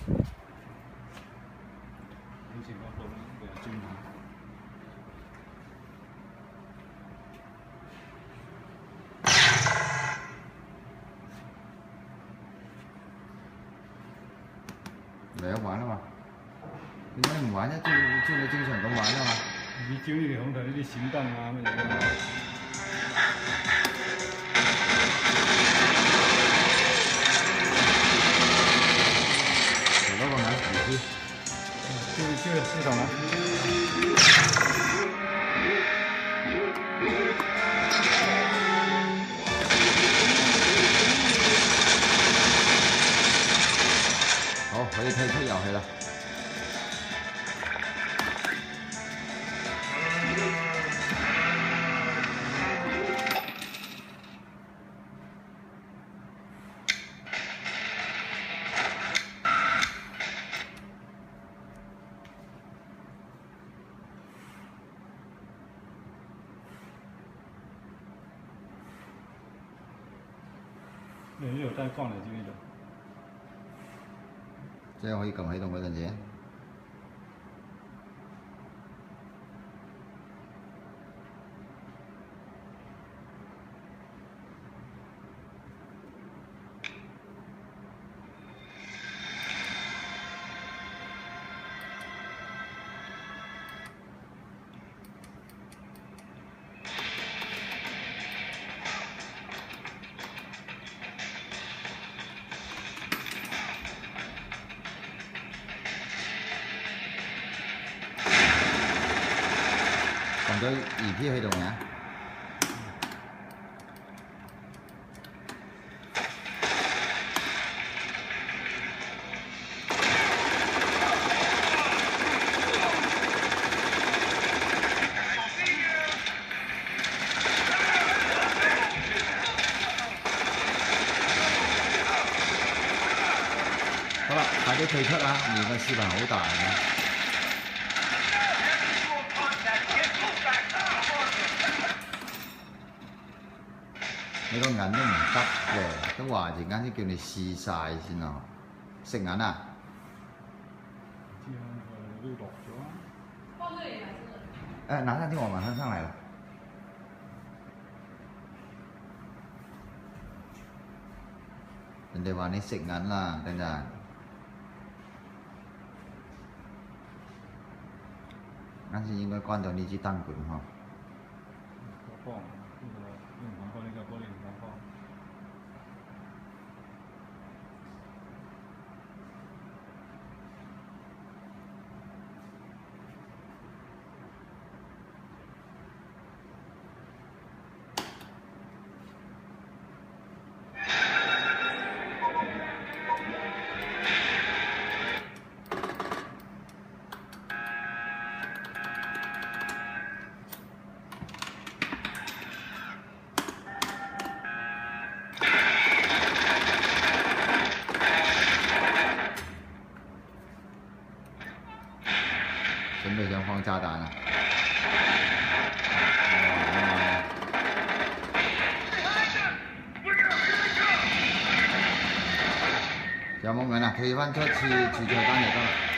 以前我做袂准嘛。 嚟一玩啊嘛，點解你唔玩啫？照你正常咁玩啊嘛。你照呢條控制呢啲閃燈啊乜嘢啊？嚟多個眼唔知。照呢度啊！好，可以退出遊戲啦。你呢度真係光嚟知呢度。 即係可以撳喺度嗰陣時。撳咗2P 喺度嘅。好啦，快啲退出啦！而個視頻好大嘅。 你個銀都唔得嘅，都話陣間先叫你試晒先啊！食銀啊？知啊，都落咗啊。放这里还是？拿上天我马上上來了。人哋話你食銀啦，等陣。啱先應該關到呢支燈管呵。放呢個唔放呢個玻璃唔放。 準備想放炸彈啦！有冇銀啊？退翻出次菜單就得啦。